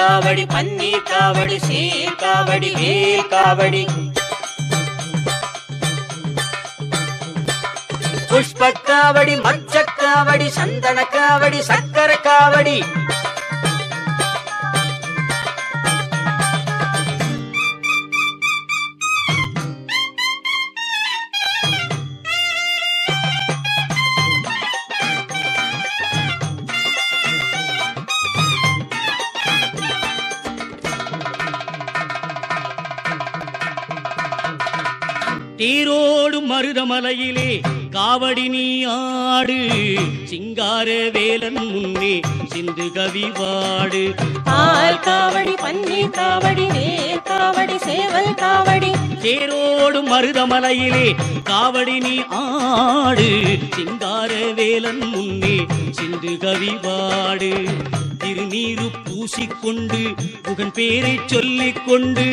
காவடி பன்னீர் காவடி சீர் காவடி வேல் காவடி புஷ்ப காவடி மச்ச காவடி சந்தன காவடி சக்கர காவடி தேரோடு மருதமலையிலே காவடி நீ ஆடு சிங்கார வேலன் முன்னே சிந்து கவி பாடு பால் காவடி பன்னீர் காவடி வேல் காவடி சேவல் காவடி தேரோடு மருதமலையிலே காவடி நீ ஆடு சிங்கார வேலன் முன்னே சிந்து கவி பாடு திருநீரு பூசிக்கொண்டு புகன் பேரை சொல்லிக் கொண்டு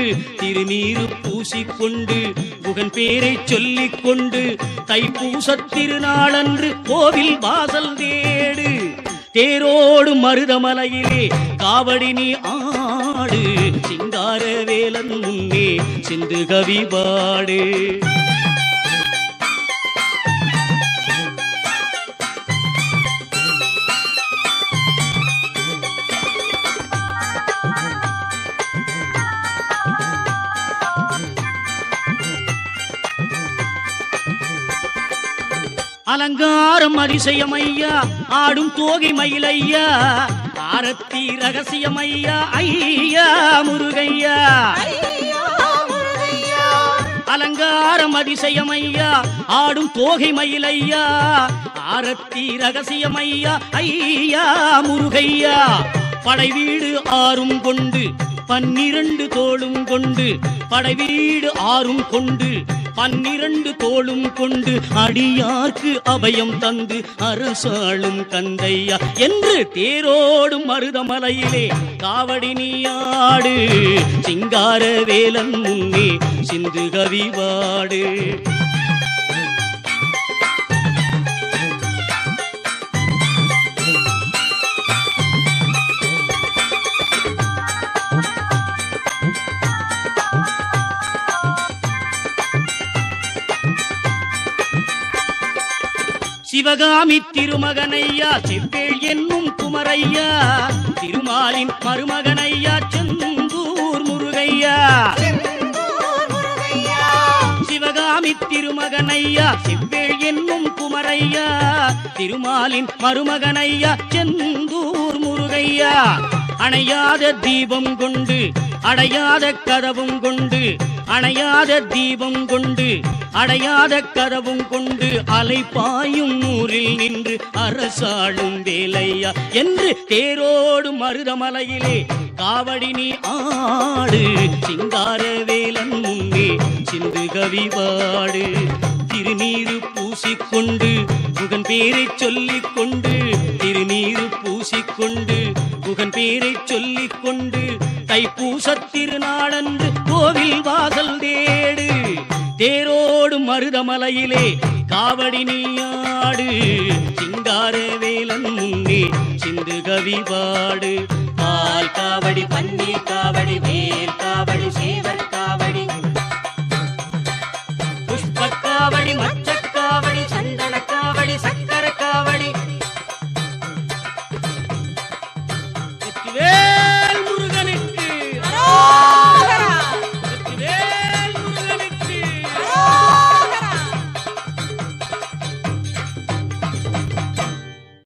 திருநீரு பூசிக்கொண்டு புகன் பேரை சொல்லிக் கொண்டு தைப்பூசத் திருநாளன்று கோவில் வாசல் தேடு தேரோடு மருதமலையிலே காவடி நீ ஆடு சிங்கார வேலன் முன்னே சிந்து கவி பாடு அலங்காரம் அதிசயமையா ஆடும் தோகை மயிலையா ஆரத்தி ரகசியமையா ஐயா முருகையா அலங்காரம் அதிசயமையா ஆடும் தோகை மயிலையா ஆரத்தி ரகசியமையா ஐயா முருகையா படைவீடு ஆறும் கொண்டு 12 தோளும் கொண்டு படைவீடு ஆறும் கொண்டு 12 தோளும் கொண்டு அடியார்க்கு அபயம் தந்து அரசாளும் கந்தையா என்று தேரோடும் மருதமலையிலே காவடி நீயாடு சிங்கார வேலன் முன்னே சிந்து கவி பாடு சிவகாமி திருமகனையா செவ்வேள் என்னும் குமரையா திருமாலின் மருமகனையா செந்தூர் முருகையா சிவகாமி திருமகனையா செவ்வேள் என்னும் குமரையா திருமாலின் மருமகனையா செந்தூர் முருகையா அணையாத தீபம் கொண்டு அடையாத கதவும் கொண்டு அணையாத தீபம் கொண்டு அடையாத கதவும் கொண்டு அலைப்பாயும் ஊரில் நின்று அரசாளும் வேலையா என்று தேரோடு மருதமலையிலே காவடி நீ ஆடு சிங்கார வேலன் முன்னே சிந்து கவி பாடு திருநீரு பூசிக்கொண்டு புகன் பேரை சொல்லிக் கொண்டு திருநீரு பூசிக்கொண்டு புகன் பேரை சொல்லிக் கொண்டு தைப்பூசத் திருநாளன்று கோவில் வாசல் தேடு தேரோடு மருதமலையிலே காவடி நீயாடு சிங்கார வேலன் முன்னே சிந்து கவி பாடு பால் காவடி பன்னீர் காவடி வேல் காவடி சேவல்